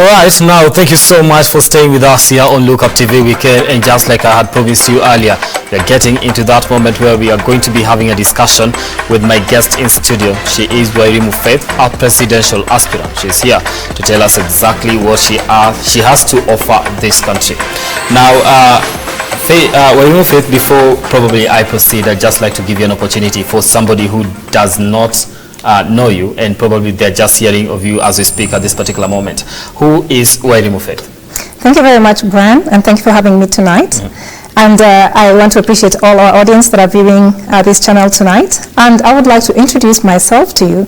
Alright, now thank you so much for staying with us here on Look Up TV Weekend, and just like I had promised you earlier, we are getting into that moment where we are going to be having a discussion with my guest in studio. She is Wairimu Faith, our presidential aspirant. She's here to tell us exactly what she has to offer this country. Now, Wairimu Faith, before probably I proceed, I'd just like to give you an opportunity for somebody who does not know you, and probably they're just hearing of you as we speak at this particular moment. Who is Wairimu Faith? Thank you very much, Brian, and thank you for having me tonight. And I want to appreciate all our audience that are viewing this channel tonight. And I would like to introduce myself to you.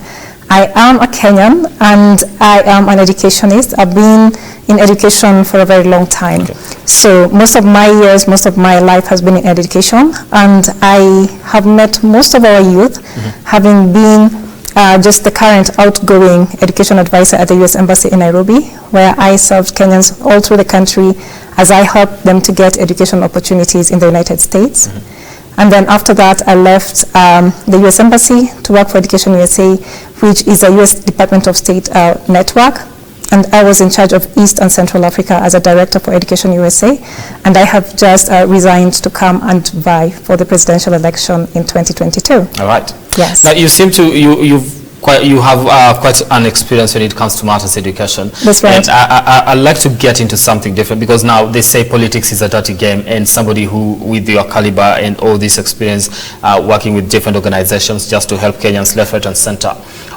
I am a Kenyan, and I am an educationist. I've been in education for a very long time. Okay. So most of my years, most of my life has been in education, and I have met most of our youth, having been just the current outgoing education advisor at the U.S. Embassy in Nairobi, where I served Kenyans all through the country as I helped them to get education opportunities in the United States. And then after that, I left the U.S. Embassy to work for Education USA, which is a U.S. Department of State network. And I was in charge of East and Central Africa as a director for Education USA. And I have just resigned to come and vie for the presidential election in 2022. All right. Yes. Now you seem to, you have quite an experience when it comes to matters education. That's right. And I'd like to get into something different, because now they say politics is a dirty game, and somebody who, with your caliber and all this experience working with different organizations just to help Kenyans left, right, and center,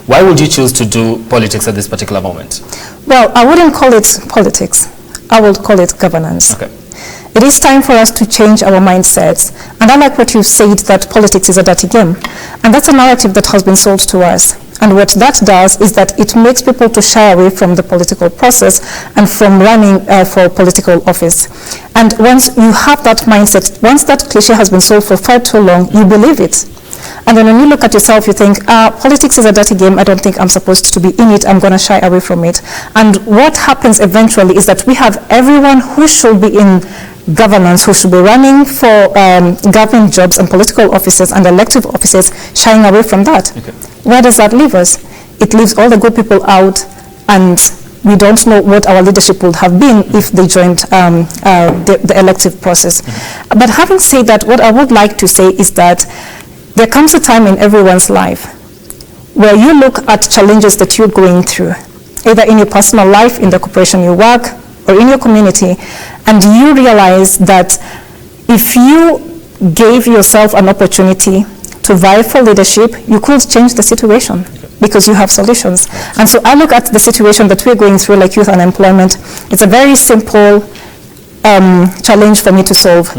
why would you choose to do politics at this particular moment? Well, I wouldn't call it politics. I would call it governance. Okay. It is time for us to change our mindsets. And I like what you said, that politics is a dirty game. And that's a narrative that has been sold to us. And what that does is that it makes people to shy away from the political process and from running for political office. And once you have that mindset, once that cliche has been sold for far too long, you believe it. And then when you look at yourself, you think, politics is a dirty game. I don't think I'm supposed to be in it. I'm going to shy away from it. And what happens eventually is that we have everyone who should be in governance, who should be running for government jobs and political offices and elective offices, shying away from that. Okay. Where does that leave us? It leaves all the good people out, and we don't know what our leadership would have been if they joined the elective process. But having said that, what I would like to say is that there comes a time in everyone's life where you look at challenges that you're going through, either in your personal life, in the corporation you work, or in your community, and you realize that if you gave yourself an opportunity to vie for leadership, you could change the situation because you have solutions. And so I look at the situation that we're going through, like youth unemployment. It's a very simple challenge for me to solve.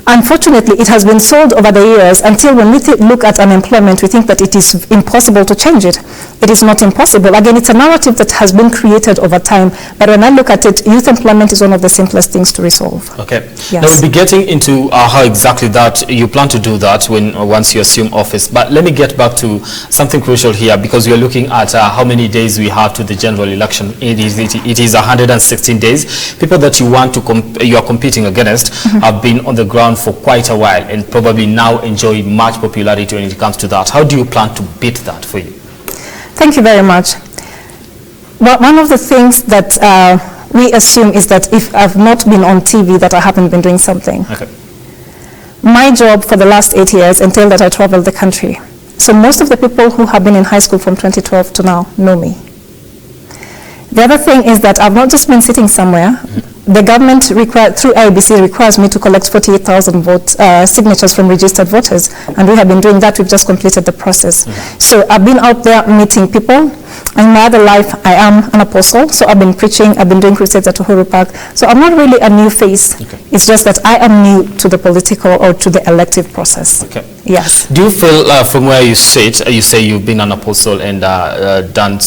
Unfortunately, it has been sold over the years until when we look at unemployment, we think that it is impossible to change it. It is not impossible. Again, it's a narrative that has been created over time. But when I look at it, youth employment is one of the simplest things to resolve. Okay. Yes. Now we'll be getting into how exactly that you plan to do that once you assume office. But let me get back to something crucial here, because we are looking at how many days we have to the general election. It is 116 days. People that you want to you are competing against have been on the ground for quite a while, and probably now enjoy much popularity when it comes to that. How do you plan to beat that for you? Thank you very much. Well, one of the things that we assume is that if I've not been on TV, that I haven't been doing something. Okay. My job for the last 8 years entailed that I traveled the country. So most of the people who have been in high school from 2012 to now know me. The other thing is that I've not just been sitting somewhere. The government through IEBC requires me to collect 48,000 signatures from registered voters, and we have been doing that. We've just completed the process. So I've been out there meeting people. In my other life, I am an apostle, so I've been preaching, I've been doing crusades at Uhuru Park. So I'm not really a new face. Okay. It's just that I am new to the political or to the elective process. Okay. Yes. Do you feel from where you sit, you say you've been an apostle and done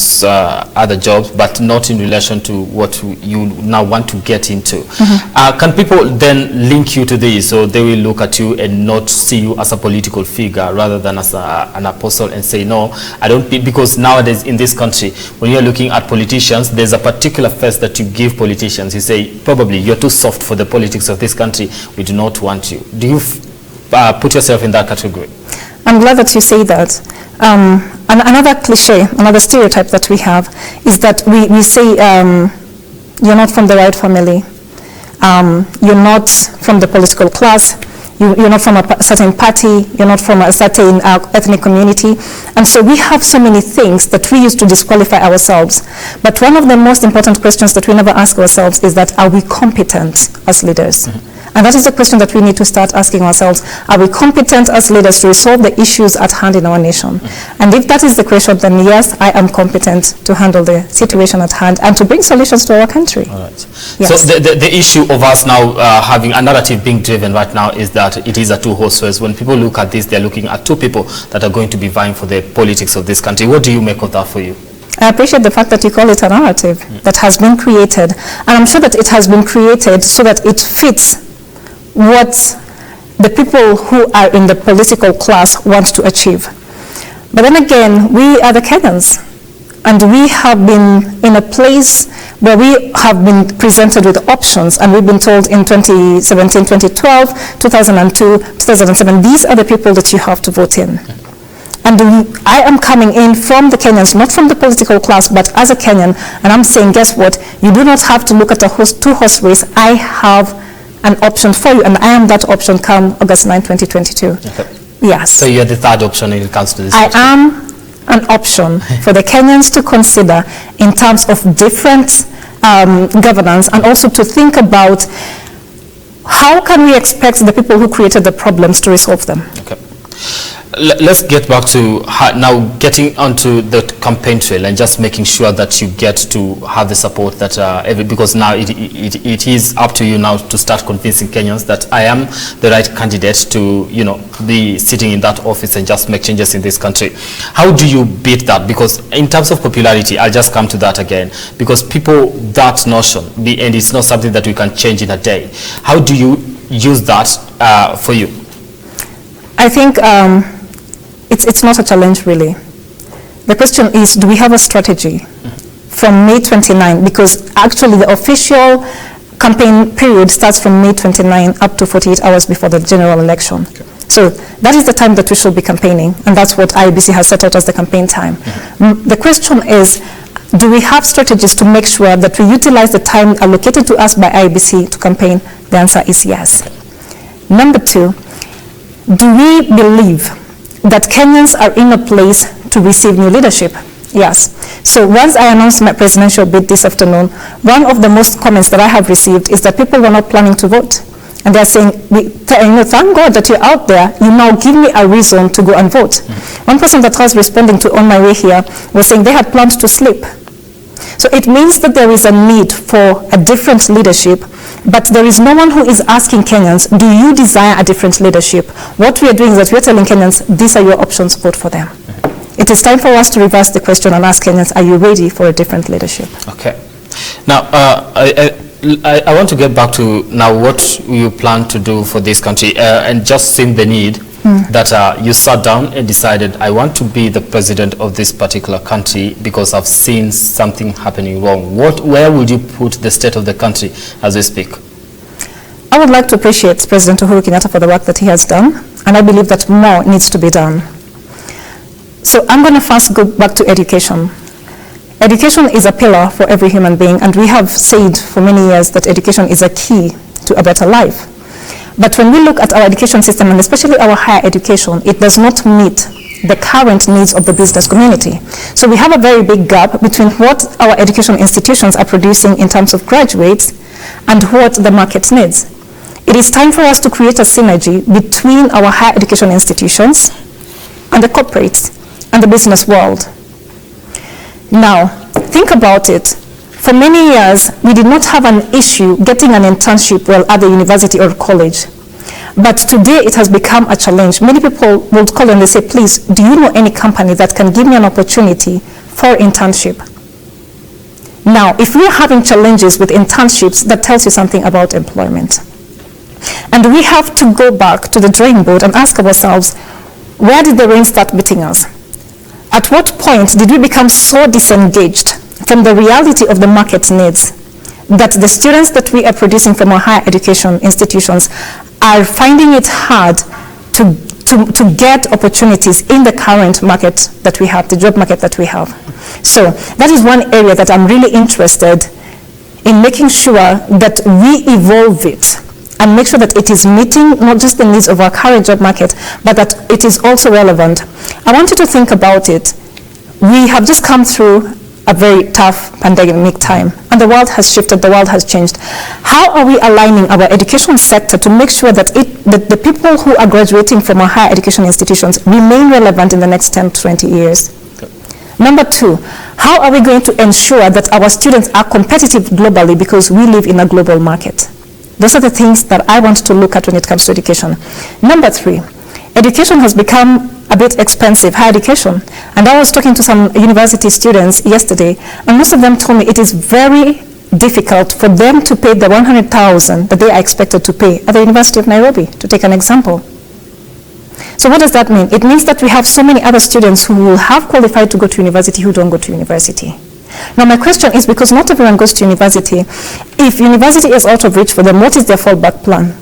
other jobs, but not in relation to what you now want to get into? Can people then link you to this, so they will look at you and not see you as a political figure rather than as an apostle, and say, no, I don't, because nowadays in this country, when you're looking at politicians, there's a particular face that you give politicians. You say, probably, you're too soft for the politics of this country. We do not want you. Do you put yourself in that category? I'm glad that you say that. And another cliche, another stereotype that we have is that we say you're not from the right family, you're not from the political class, you're not from a certain party, you're not from a certain ethnic community. And so we have so many things that we use to disqualify ourselves. But one of the most important questions that we never ask ourselves is that, are we competent as leaders? Mm-hmm. And that is the question that we need to start asking ourselves. Are we competent as leaders to resolve the issues at hand in our nation? Mm-hmm. And if that is the question, then yes, I am competent to handle the situation at hand and to bring solutions to our country. All right. Yes. So the issue of us now having a narrative being driven right now is that it is a two-horse race. When people look at this, they're looking at two people that are going to be vying for the politics of this country. What do you make of that for you? I appreciate the fact that you call it a narrative that has been created. And I'm sure that it has been created so that it fits what the people who are in the political class want to achieve. But then again, we are the Kenyans, and we have been in a place where we have been presented with options, and we've been told in 2017, 2012, 2002, 2007, these are the people that you have to vote in. And I am coming in from the Kenyans, not from the political class, but as a Kenyan, and I'm saying, guess what? You do not have to look at a two-horse race. I have an option for you, and I am that option come August 9, 2022. Okay. Yes. So you're the third option when it comes to this? I am an option for the Kenyans to consider in terms of different governance, and also to think about how can we expect the people who created the problems to resolve them. Okay. Let's get back to now getting onto the campaign trail and just making sure that you get to have the support that because now it is up to you now to start convincing Kenyans that I am the right candidate to, you know, be sitting in that office and just make changes in this country. How do you beat that? Because in terms of popularity, I'll just come to that again, because people, that notion, and it's not something that we can change in a day. How do you use that for you? I think it's not a challenge, really. The question is, do we have a strategy from May 29? Because actually the official campaign period starts from May 29 up to 48 hours before the general election. Okay. So that is the time that we should be campaigning, and that's what IEBC has set out as the campaign time. Mm-hmm. The question is, do we have strategies to make sure that we utilize the time allocated to us by IEBC to campaign? The answer is yes. Okay. Number two, do we believe that Kenyans are in a place to receive new leadership? Yes. So once I announced my presidential bid this afternoon, one of the most comments that I have received is that people were not planning to vote. And they're saying, thank God that you're out there, you now give me a reason to go and vote. One person that I was responding to on my way here was saying they had planned to sleep. So it means that there is a need for a different leadership, but there is no one who is asking Kenyans, do you desire a different leadership? What we are doing is that we are telling Kenyans, these are your options, vote for them. It is time for us to reverse the question and ask Kenyans, are you ready for a different leadership? Okay. Now, I want to get back to now what you plan to do for this country, and just seeing the need that you sat down and decided, I want to be the president of this particular country because I've seen something happening wrong. Where would you put the state of the country as we speak? I would like to appreciate President Uhuru Kenyatta for the work that he has done, and I believe that more needs to be done. So I'm going to first go back to education. Education is a pillar for every human being, and we have said for many years that education is a key to a better life. But when we look at our education system, and especially our higher education, it does not meet the current needs of the business community. So we have a very big gap between what our education institutions are producing in terms of graduates and what the market needs. It is time for us to create a synergy between our higher education institutions and the corporates and the business world. Now, think about it. For many years, we did not have an issue getting an internship while at the university or college. But today, it has become a challenge. Many people will call and they say, please, do you know any company that can give me an opportunity for internship? Now, if we are having challenges with internships, that tells you something about employment. And we have to go back to the drawing board and ask ourselves, where did the rain start beating us? At what point did we become so disengaged from the reality of the market needs that the students that we are producing from our higher education institutions are finding it hard to get opportunities in the current market that we have, the job market that we have? So that is one area that I'm really interested in making sure that we evolve it and make sure that it is meeting not just the needs of our current job market, but that it is also relevant. I want you to think about it. We have just come through a very tough pandemic time, and the world has shifted, the world has changed. How are we aligning our education sector to make sure that that the people who are graduating from our higher education institutions remain relevant in the next 10 to 20 years? Number two, how are we going to ensure that our students are competitive globally because we live in a global market? Those are the things that I want to look at when it comes to education. Number three, education has become a bit expensive, higher education. And I was talking to some university students yesterday, and most of them told me it is very difficult for them to pay the 100,000 that they are expected to pay at the University of Nairobi, to take an example. So what does that mean? It means that we have so many other students who will have qualified to go to university who don't go to university. Now my question is, because not everyone goes to university, if university is out of reach for them, what is their fallback plan?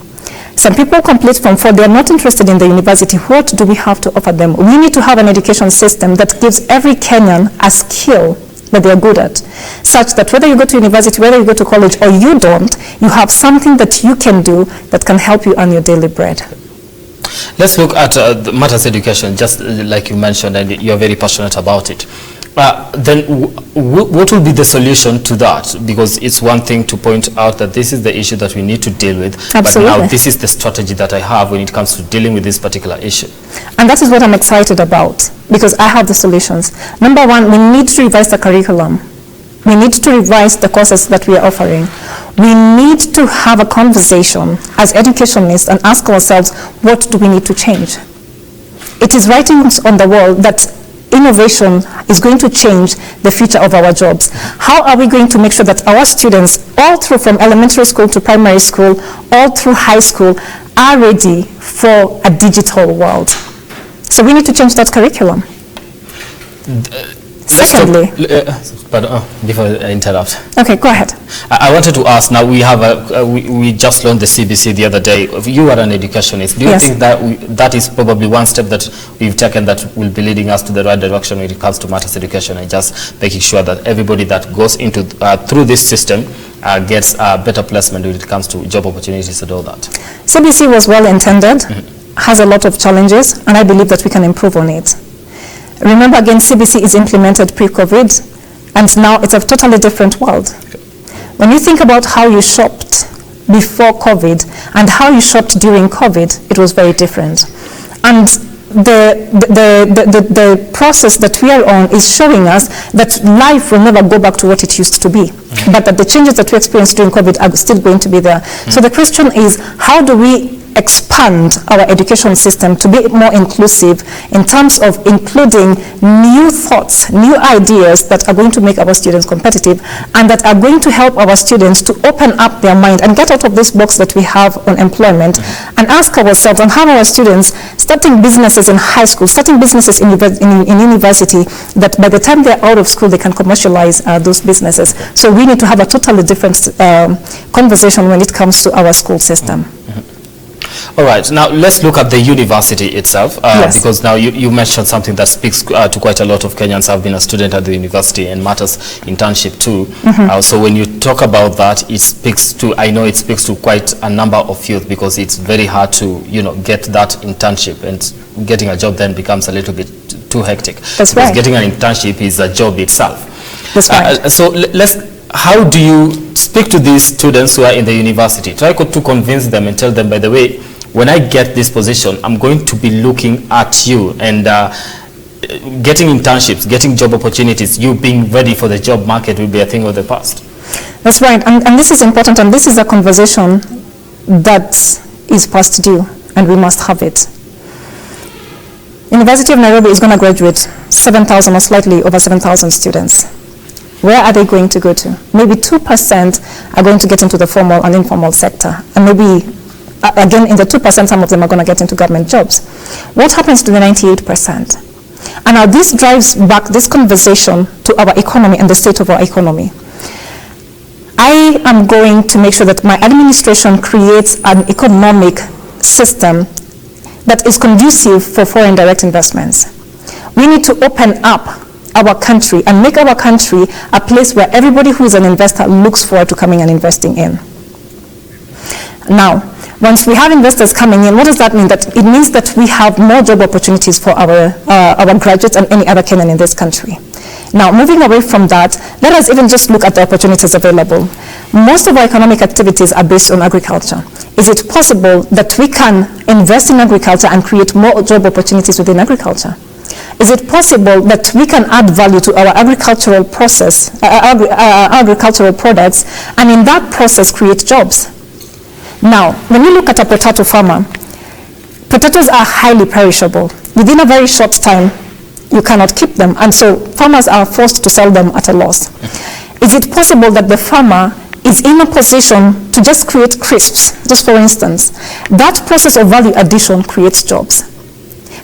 Some people complete Form 4, they're not interested in the university. What do we have to offer them? We need to have an education system that gives every Kenyan a skill that they're good at, such that whether you go to university, whether you go to college or you don't, you have something that you can do that can help you earn your daily bread. Let's look at the matters education, just like you mentioned, and you're very passionate about it. Then what will be the solution to that? Because it's one thing to point out that this is the issue that we need to deal with, Absolutely. But now this is the strategy that I have when it comes to dealing with this particular issue. And that is what I'm excited about, because I have the solutions. Number one, we need to revise the curriculum. We need to revise the courses that we are offering. We need to have a conversation as educationists and ask ourselves, what do we need to change? It is writings on the wall that innovation is going to change the future of our jobs. How are we going to make sure that our students, all through from elementary school to primary school, all through high school, are ready for a digital world? So we need to change that curriculum. Secondly, before I interrupt. Okay, go ahead. I wanted to ask, now we have we just launched the CBC the other day. You are an educationist. Do you Yes. think that that is probably one step that we've taken that will be leading us to the right direction when it comes to matters education, and just making sure that everybody that goes into through this system gets a better placement when it comes to job opportunities and all that? CBC was well intended, has a lot of challenges, and I believe that we can improve on it. Remember again, CBC is implemented pre-COVID, and now it's a totally different world. When you think about how you shopped before COVID and how you shopped during COVID, it was very different. And the process that we are on is showing us that life will never go back to what it used to be, but that the changes that we experienced during COVID are still going to be there. So the question is, how do we expand our education system to be more inclusive in terms of including new thoughts, new ideas that are going to make our students competitive and that are going to help our students to open up their mind and get out of this box that we have on employment and ask ourselves and have our students starting businesses in high school, starting businesses in university, that by the time they're out of school they can commercialize those businesses. So we need to have a totally different conversation when it comes to our school system. All right, now let's look at the university itself, Yes. because now you mentioned something that speaks to quite a lot of Kenyans. I've been a student at the university and matters internship too. So when you talk about that, it speaks to, I know it speaks to quite a number of youth, because it's very hard to, get that internship, and getting a job then becomes a little bit too hectic. That's because right. Getting an internship is a job itself. That's right. So how do you speak to these students who are in the university? Try to convince them and tell them, by the way, when I get this position, I'm going to be looking at you, and getting internships, getting job opportunities, you being ready for the job market will be a thing of the past. That's right, and this is important, and this is a conversation that is past due, and we must have it. University of Nairobi is going to graduate 7,000 or slightly over 7,000 students. Where are they going to go to? Maybe 2% are going to get into the formal and informal sector, and maybe again, in the 2%, some of them are going to get into government jobs. What happens to the 98%? And now this drives back this conversation to our economy and the state of our economy. I am going to make sure that my administration creates an economic system that is conducive for foreign direct investments. We need to open up our country and make our country a place where everybody who is an investor looks forward to coming and investing in. Now, once we have investors coming in, what does that mean? That it means that we have more job opportunities for our graduates and any other Kenyan in this country. Now, moving away from that, let us even just look at the opportunities available. Most of our economic activities are based on agriculture. Is it possible that we can invest in agriculture and create more job opportunities within agriculture? Is it possible that we can add value to our agricultural process, agricultural products, and in that process create jobs? Now, when you look at a potato farmer, potatoes are highly perishable. Within a very short time, you cannot keep them, and so farmers are forced to sell them at a loss. Is it possible that the farmer is in a position to just create crisps, just for instance? That process of value addition creates jobs.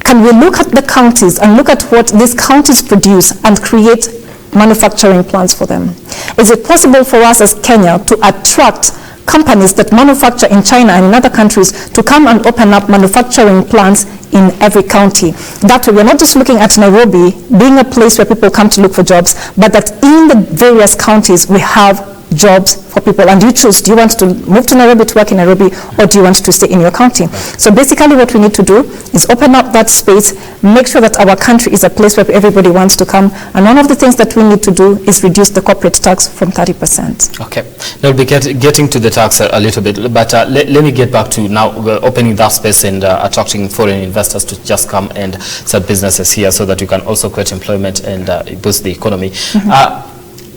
Can we look at the counties and look at what these counties produce and create manufacturing plants for them? Is it possible for us as Kenya to attract companies that manufacture in China and in other countries to come and open up manufacturing plants in every county? That way, we're not just looking at Nairobi being a place where people come to look for jobs, but that in the various counties we have jobs for people, and you choose, do you want to move to Nairobi to work in Nairobi, or do you want to stay in your county? So basically what we need to do is open up that space, make sure that our country is a place where everybody wants to come, and one of the things that we need to do is reduce the corporate tax from 30%. Okay, now we'll be getting to the tax a little bit, but let me get back to now opening that space and attracting foreign investors to just come and start businesses here so that you can also create employment and boost the economy.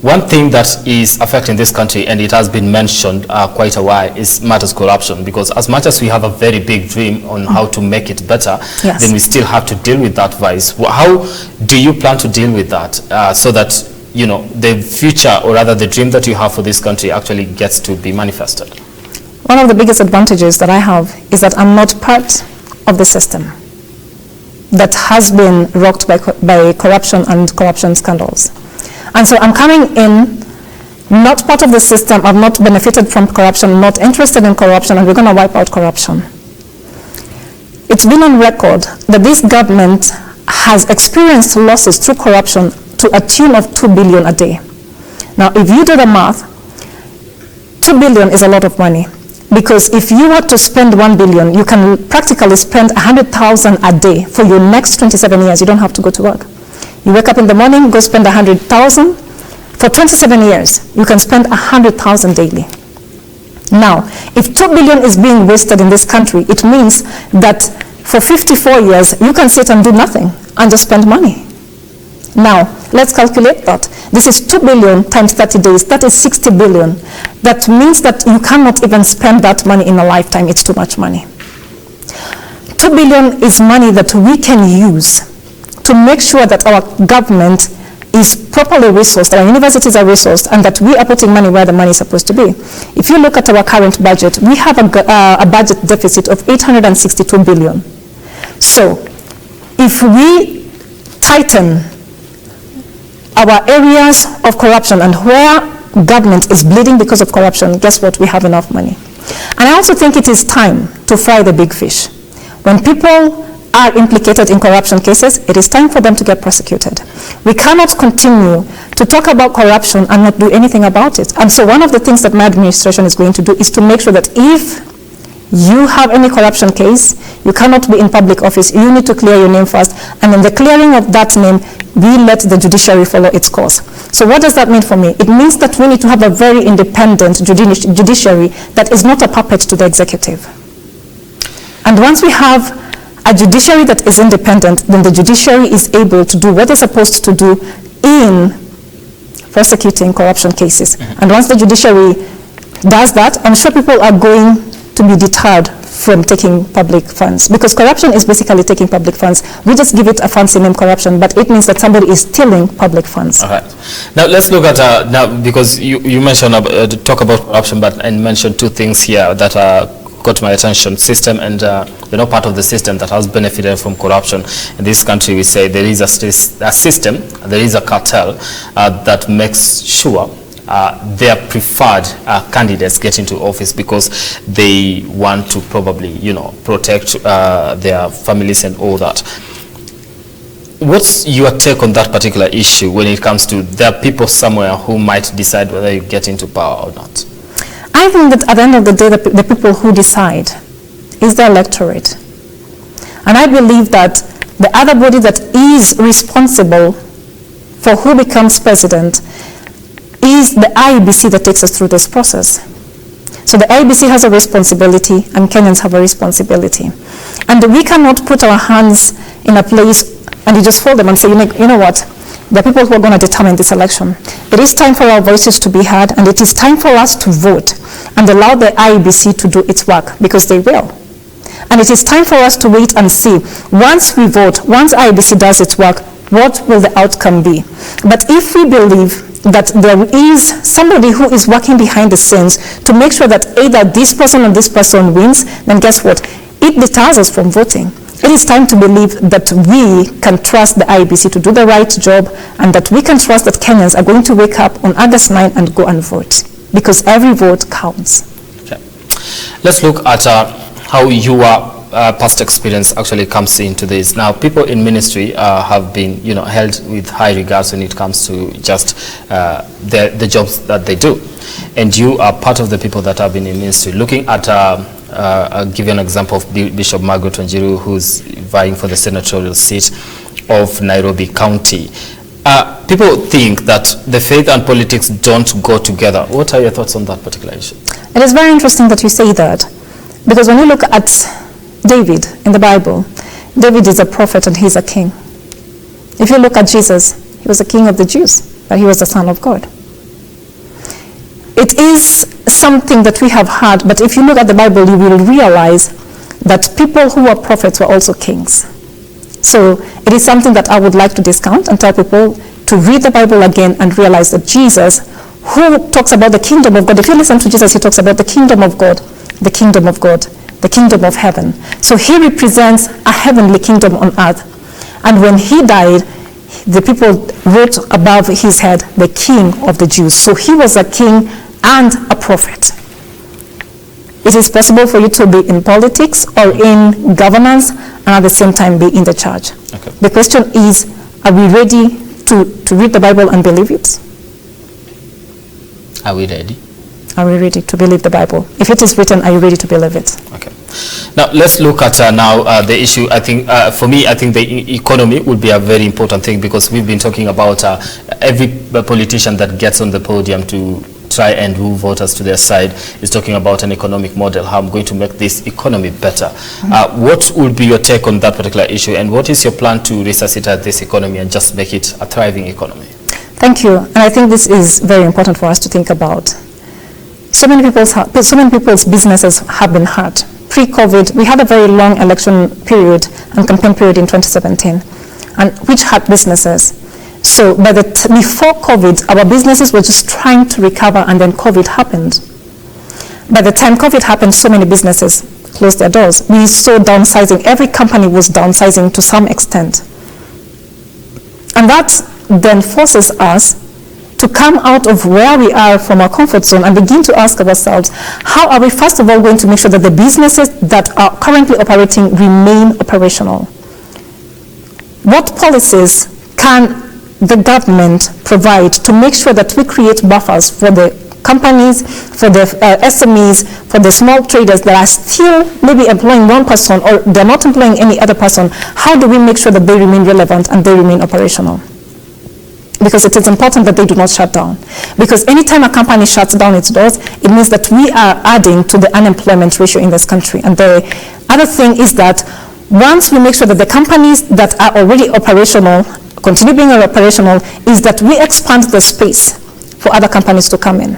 One thing that is affecting this country, and it has been mentioned quite a while, is matters corruption, because as much as we have a very big dream on how to make it better, Yes. then we still have to deal with that vice. How do you plan to deal with that so that, you know, the future, or rather the dream that you have for this country actually gets to be manifested? One of the biggest advantages that I have is that I'm not part of the system that has been rocked by corruption and corruption scandals. And so I'm coming in, not part of the system, I've not benefited from corruption, not interested in corruption, and we're going to wipe out corruption. It's been on record that this government has experienced losses through corruption to a tune of 2 billion a day. Now, if you do the math, 2 billion is a lot of money, because if you were to spend 1 billion, you can practically spend 100,000 a day for your next 27 years. You don't have to go to work. You wake up in the morning, go spend 100,000. For 27 years, you can spend 100,000 daily. Now, if 2 billion is being wasted in this country, it means that for 54 years, you can sit and do nothing and just spend money. Now, let's calculate that. This is 2 billion times 30 days. That is 60 billion. That means that you cannot even spend that money in a lifetime. It's too much money. 2 billion is money that we can use to make sure that our government is properly resourced, that our universities are resourced, and that we are putting money where the money is supposed to be. If you look at our current budget, we have a budget deficit of 862 billion. So if we tighten our areas of corruption and where government is bleeding because of corruption, guess what? We have enough money. And I also think it is time to fry the big fish. When people are implicated in corruption cases, it is time for them to get prosecuted. We cannot continue to talk about corruption and not do anything about it. And so one of the things that my administration is going to do is to make sure that if you have any corruption case, you cannot be in public office. You need to clear your name first. And in the clearing of that name, we let the judiciary follow its course. So what does that mean for me? It means that we need to have a very independent judiciary that is not a puppet to the executive. And once we have a judiciary that is independent, then the judiciary is able to do what they're supposed to do in prosecuting corruption cases. And once the judiciary does that, I'm sure people are going to be deterred from taking public funds, because corruption is basically taking public funds. We just give it a fancy name, corruption, but it means that somebody is stealing public funds. All right. Now let's look at now, because you mentioned talk about corruption, and mentioned two things here that got my attention: system and part of the system that has benefited from corruption. In this country, we say there is a system, there is a cartel that makes sure their preferred candidates get into office because they want to probably, protect their families and all that. What's your take on that particular issue when it comes to there are people somewhere who might decide whether you get into power or not? I think that at the end of the day, the people who decide is the electorate. And I believe that the other body that is responsible for who becomes president is the IEBC that takes us through this process. So the IEBC has a responsibility and Kenyans have a responsibility. And we cannot put our hands in a place and you just fold them and say, you know what, the people who are going to determine this election. It is time for our voices to be heard and it is time for us to vote and allow the IEBC to do its work because they will. And it is time for us to wait and see, once we vote, once IEBC does its work, what will the outcome be? But if we believe that there is somebody who is working behind the scenes to make sure that either this person or this person wins, then guess what? It deters us from voting. It is time to believe that we can trust the IEBC to do the right job and that we can trust that Kenyans are going to wake up on August 9 and go and vote because every vote counts. Okay. Let's look at how your past experience actually comes into this. Now, people in ministry have been, held with high regards when it comes to just the jobs that they do. And you are part of the people that have been in ministry. Looking at, I'll give you an example of Bishop Margaret Wanjiru, who's vying for the senatorial seat of Nairobi County. People think that the faith and politics don't go together. What are your thoughts on that particular issue? It is very interesting that you say that, because when you look at David in the Bible, David is a prophet and he's a king. If you look at Jesus, he was a king of the Jews, but he was the Son of God. It is something that we have heard, but if you look at the Bible, you will realize that people who were prophets were also kings. So it is something that I would like to discount and tell people to read the Bible again and realize that Jesus, who talks about the kingdom of God, if you listen to Jesus, he talks about the kingdom of God, the kingdom of God, the kingdom of heaven. So he represents a heavenly kingdom on earth. And when he died, the people wrote above his head, the King of the Jews. So he was a king and a prophet. It is possible for you to be in politics or in governance and at the same time be in the church. Okay. The question is, are we ready to read the Bible and believe it? Are we ready? Are we ready to believe the Bible? If it is written, are you ready to believe it? Okay. Now, let's look at the issue. I think, for me, I think the economy would be a very important thing because we've been talking about every politician that gets on the podium to try and woo voters to their side is talking about an economic model, how I'm going to make this economy better. Mm-hmm. What would be your take on that particular issue, and what is your plan to resuscitate this economy and just make it a thriving economy? Thank you. And I think this is very important for us to think about. So many people's businesses have been hurt. Pre-COVID, we had a very long election period and campaign period in 2017, and which hurt businesses. So before COVID, our businesses were just trying to recover, and then COVID happened. By the time COVID happened, so many businesses closed their doors. We saw downsizing. Every company was downsizing to some extent. And that then forces us to come out of where we are from our comfort zone and begin to ask ourselves, how are we first of all going to make sure that the businesses that are currently operating remain operational? What policies can the government provide to make sure that we create buffers for the companies, for the SMEs, for the small traders that are still maybe employing one person or they're not employing any other person? How do we make sure that they remain relevant and they remain operational? Because it is important that they do not shut down. Because anytime a company shuts down its doors, it means that we are adding to the unemployment ratio in this country. And the other thing is that once we make sure that the companies that are already operational continue being operational, is that we expand the space for other companies to come in.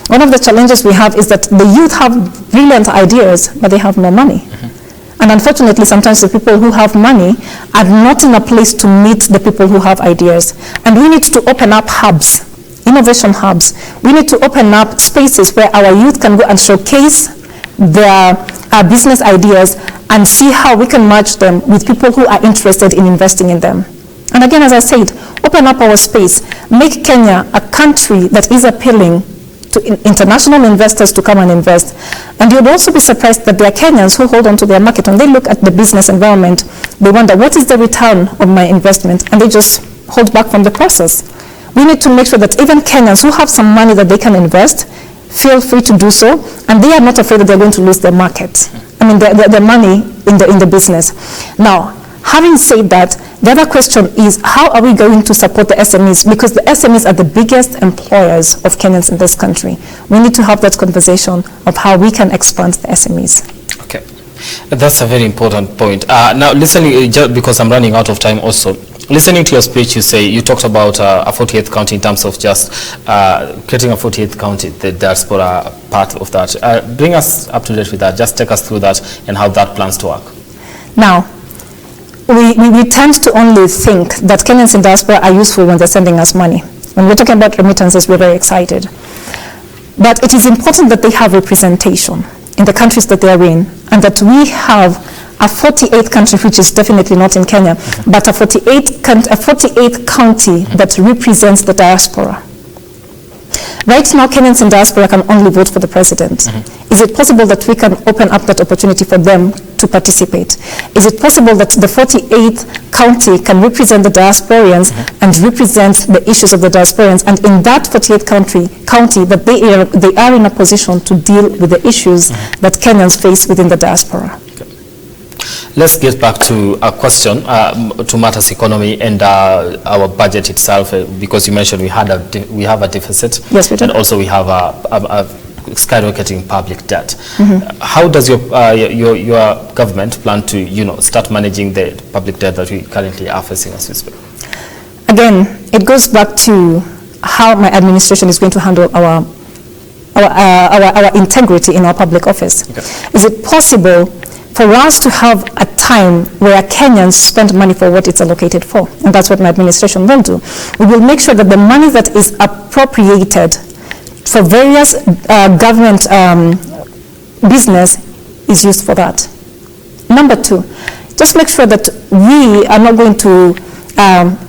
One of the challenges we have is that the youth have brilliant ideas, but they have no money. Mm-hmm. And unfortunately, sometimes the people who have money are not in a place to meet the people who have ideas. And we need to open up hubs, innovation hubs. We need to open up spaces where our youth can go and showcase their business ideas and see how we can match them with people who are interested in investing in them. And again, as I said, open up our space. Make Kenya a country that is appealing to international investors to come and invest. And you'd also be surprised that there are Kenyans who hold on to their market. When they look at the business environment, They wonder, what is the return of my investment? And they just hold back from the process. We need to make sure that even Kenyans who have some money that they can invest, feel free to do so, and they are not afraid that they're going to lose their market. I mean, their money in the business. Now, having said that, the other question is, how are we going to support the SMEs? Because the SMEs are the biggest employers of Kenyans in this country. We need to have that conversation of how we can expand the SMEs. Okay, that's a very important point. Now, listening, just because I'm running out of time also, listening to your speech, you talked about a 48th county in terms of just creating a 48th county, the diaspora part of that. Bring us up to date with that. Just take us through that and how that plans to work. Now, we tend to only think that Kenyans in diaspora are useful when they're sending us money. When we're talking about remittances, we're very excited. But it is important that they have representation in the countries that they are in, and that we have a 48th country, which is definitely not in Kenya, but a 48th county that represents the diaspora. Right now, Kenyans in diaspora can only vote for the president. Is it possible that we can open up that opportunity for them to participate? Is it possible that the 48th county can represent the diasporians and represent the issues of the diasporians, and in that 48th county that they are in a position to deal with the issues that Kenyans face within the diaspora? Let's get back to a question to matters economy and our budget itself, because you mentioned we have a deficit. Yes, we do. And also we have a skyrocketing public debt. How does your government plan to start managing the public debt that we currently are facing as we speak? Again, it goes back to how my administration is going to handle our integrity in our public office. Okay. Is it possible for us to have a time where Kenyans spend money for what it's allocated for? And that's what my administration will do. We will make sure that the money that is appropriated for various government business is used for that. Number two, just make sure that we are not going to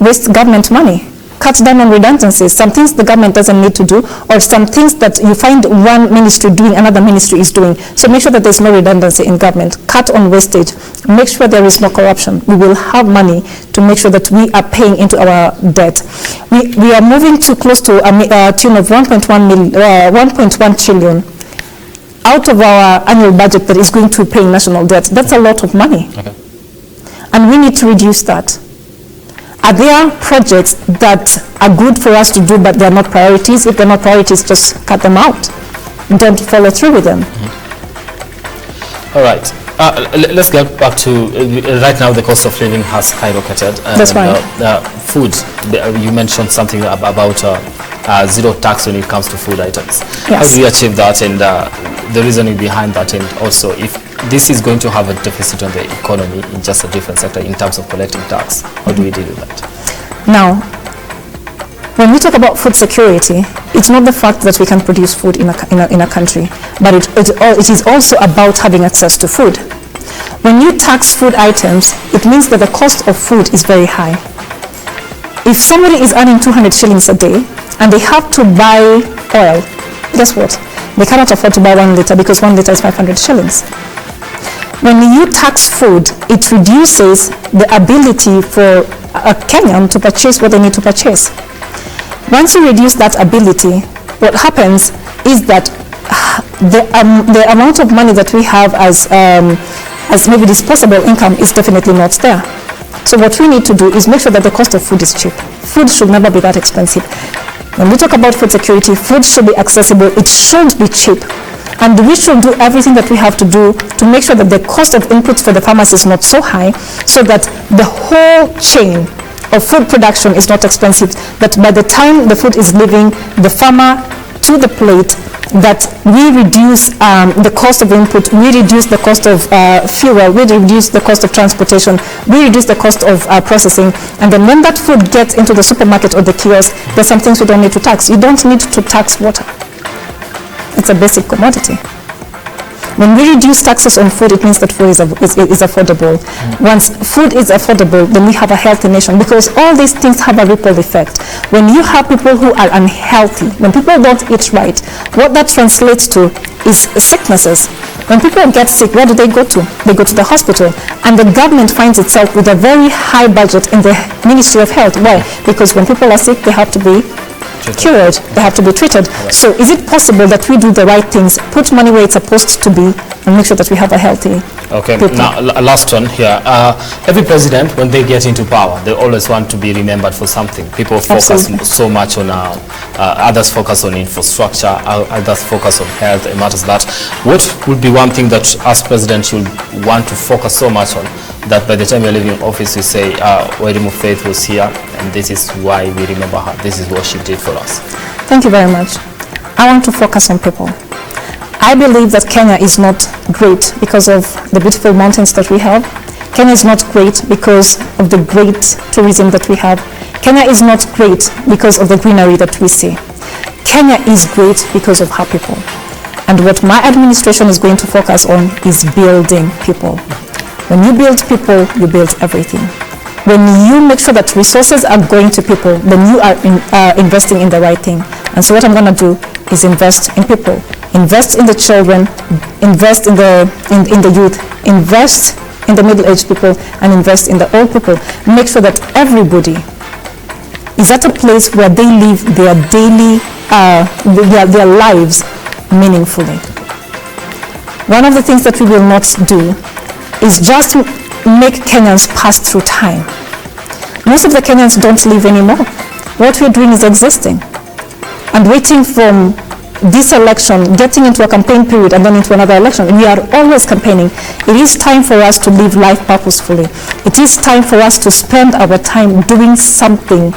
waste government money. Cut down on redundancies, some things the government doesn't need to do, or some things that you find one ministry doing, another ministry is doing. So make sure that there's no redundancy in government. Cut on wastage. Make sure there is no corruption. We will have money to make sure that we are paying into our debt. We are moving to close to a tune of 1.1 trillion out of our annual budget that is going to pay national debt. That's a lot of money. Okay. And we need to reduce that. Are there projects that are good for us to do, but they're not priorities? If they're not priorities, just cut them out. Don't follow through with them. All right. Let's get back to, right now the cost of living has skyrocketed. That's right. Food, you mentioned something about zero tax when it comes to food items. Yes. How do we achieve that, and the reasoning behind that, and also if this is going to have a deficit on the economy in just a different sector in terms of collecting tax, how do we deal with that? Now, when we talk about food security, it's not the fact that we can produce food in a country, but it is also about having access to food. When you tax food items, it means that the cost of food is very high. If somebody is earning 200 shillings a day and they have to buy oil, guess what? They cannot afford to buy 1 liter because 1 liter is 500 shillings. When you tax food, it reduces the ability for a Kenyan to purchase what they need to purchase. Once you reduce that ability, what happens is that the amount of money that we have as maybe disposable income is definitely not there. So what we need to do is make sure that the cost of food is cheap. Food should never be that expensive. When we talk about food security, food should be accessible, it should be cheap. And we should do everything that we have to do to make sure that the cost of inputs for the farmers is not so high, so that the whole chain of food production is not expensive, that by the time the food is leaving the farmer to the plate, that we reduce the cost of input, we reduce the cost of fuel, we reduce the cost of transportation, we reduce the cost of processing, and then when that food gets into the supermarket or the kiosk, there's some things we don't need to tax. You don't need to tax water. It's a basic commodity. When we reduce taxes on food, it means that food is affordable. Once food is affordable, then we have a healthy nation, because all these things have a ripple effect. When you have people who are unhealthy, when people don't eat right, what that translates to is sicknesses. When people get sick, where do they go to? They go to the hospital. And the government finds itself with a very high budget in the Ministry of Health. Why? Because when people are sick, they have to be cured, they have to be treated. So is it possible that we do the right things, put money where it's supposed to be, and make sure that we have a healthy people? Now last one here. Every president, when they get into power, they always want to be remembered for something. People focus so much on others focus on infrastructure, others focus on health and matters that. What would be one thing that as president should want to focus so much on, that by the time you're leaving office you say, Wairimu Faith was here and this is why we remember her, this is what she did for us? Thank you very much. I want to focus on people. I believe that Kenya is not great because of the beautiful mountains that we have. Kenya is not great because of the great tourism that we have. Kenya is not great because of the greenery that we see. Kenya is great because of her people. And what my administration is going to focus on is building people. When you build people, you build everything. When you make sure that resources are going to people, then you are investing in the right thing. And so what I'm going to do is invest in people, invest in the children, invest in the youth, invest in the middle-aged people, and invest in the old people. Make sure that everybody is at a place where they live their daily, their lives meaningfully. One of the things that we will not do is just to make Kenyans pass through time. Most of the Kenyans don't live anymore. What we're doing is existing and waiting from this election, getting into a campaign period and then into another election. We are always campaigning. It is time for us to live life purposefully. It is time for us to spend our time doing something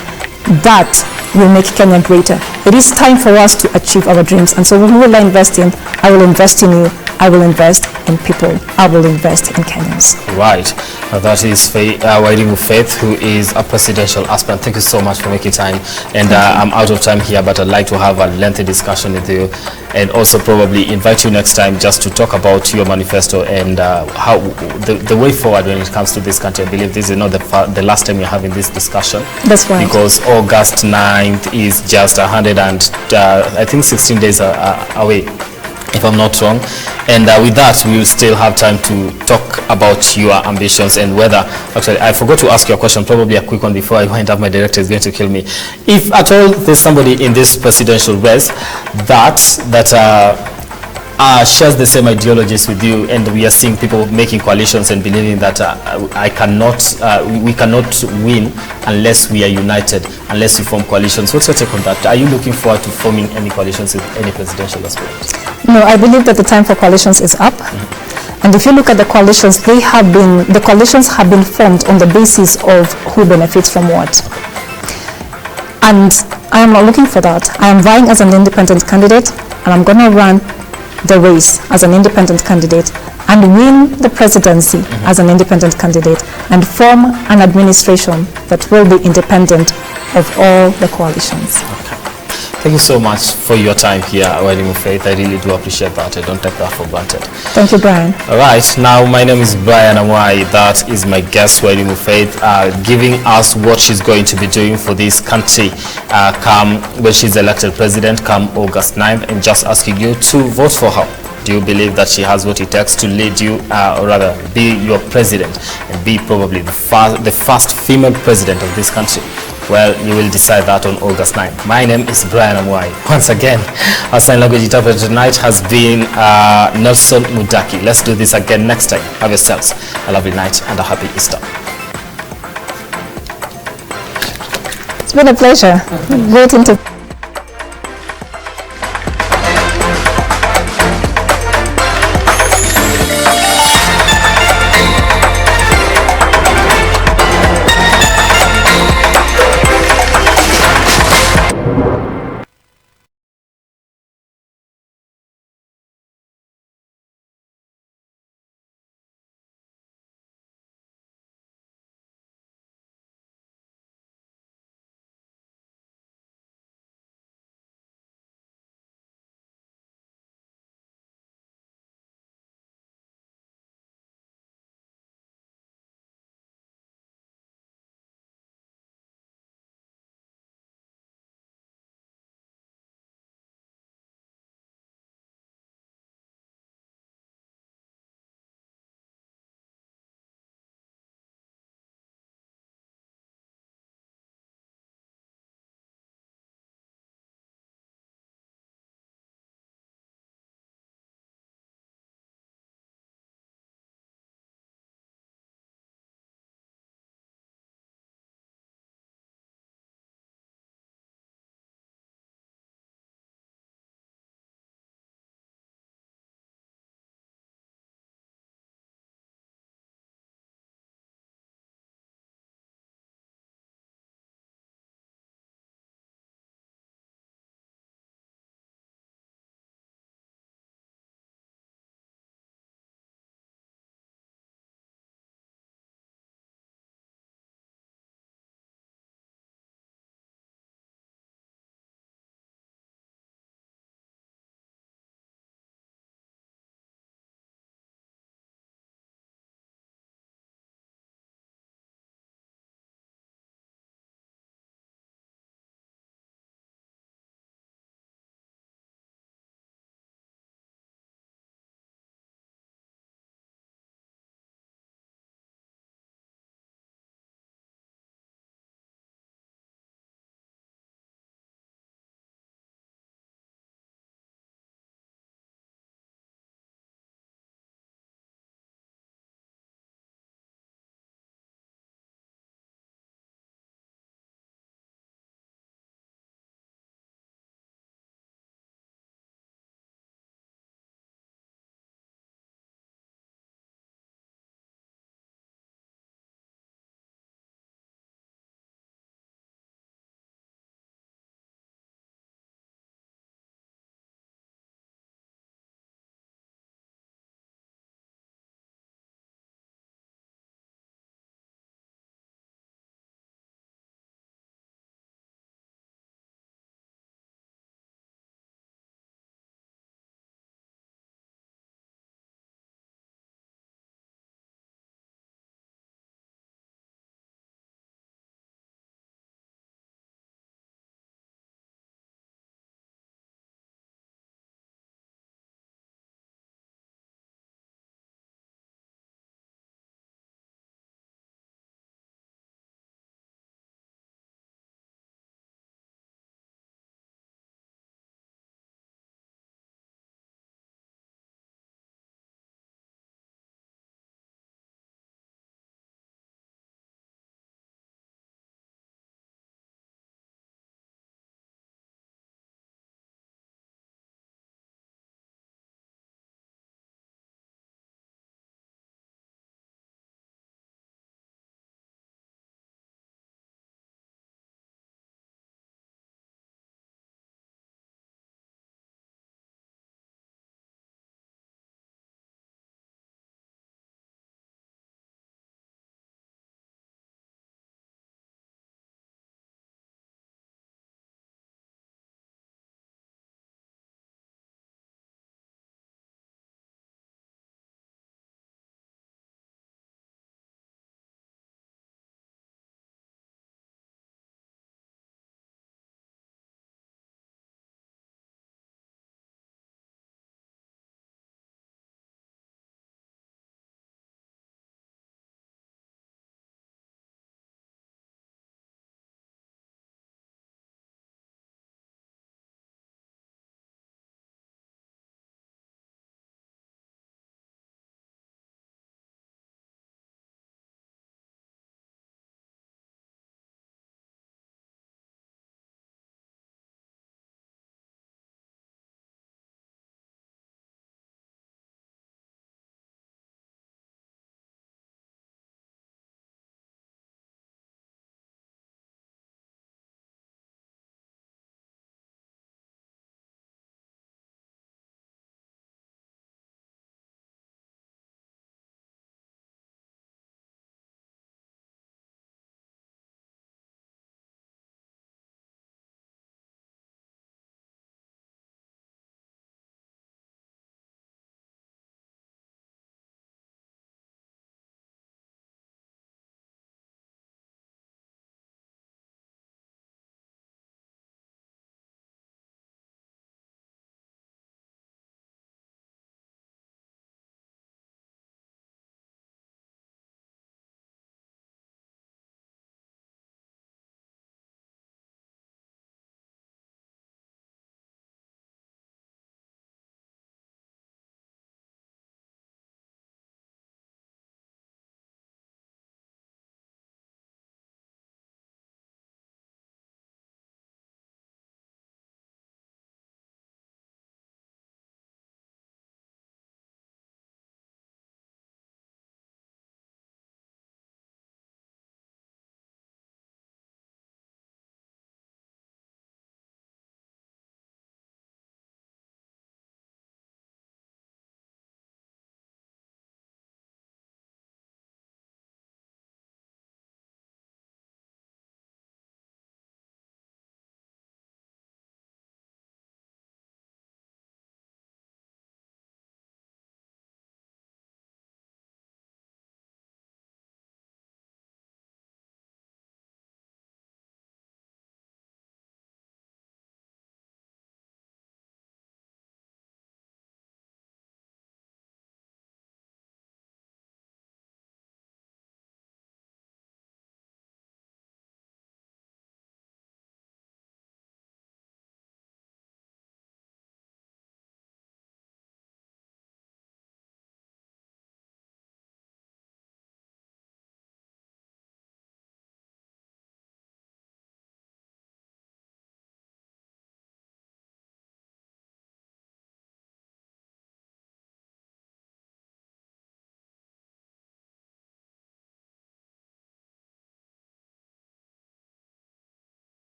that will make Kenya greater. It is time for us to achieve our dreams. And so who will I invest in? I will invest in you. I will invest in people. I will invest in Kenyans. Right. That is Wairimu Faith, who is a presidential aspirant. Thank you so much for making time. And I'm out of time here, but I'd like to have a lengthy discussion with you and also probably invite you next time just to talk about your manifesto and how the way forward when it comes to this country. I believe this is not the last time you're having this discussion. That's right. Because August 9th is just 16 days away, if I'm not wrong. And with that, we will still have time to talk about your ambitions and whether, actually, I forgot to ask you a question, probably a quick one before I wind up. My director is going to kill me. If at all there's somebody in this presidential race that shares the same ideologies with you, and we are seeing people making coalitions and believing that we cannot win unless we are united, unless we form coalitions. What's your take on that? Are you looking forward to forming any coalitions with any presidential aspirants? No, I believe that the time for coalitions is up. And if you look at the coalitions, the coalitions have been formed on the basis of who benefits from what. And I am not looking for that. I am vying as an independent candidate, and I'm going to run the race as an independent candidate and win the presidency as an independent candidate and form an administration that will be independent of all the coalitions. Okay. Thank you so much for your time here, Wairimu Faith. I really do appreciate that. I don't take that for granted. Thank you, Brian. All right. Now, my name is Brian Amwai. That is my guest, Wairimu Faith, giving us what she's going to be doing for this country when she's elected president come August 9th, and just asking you to vote for her. Do you believe that she has what it takes to lead you, or rather be your president and be probably the first female president of this country? Well, you will decide that on August 9th. My name is Brian Amwai. Once again, our sign language interpreter tonight has been Nelson Mudaki. Let's do this again next time. Have yourselves a lovely night and a happy Easter. It's been a pleasure. Great interview.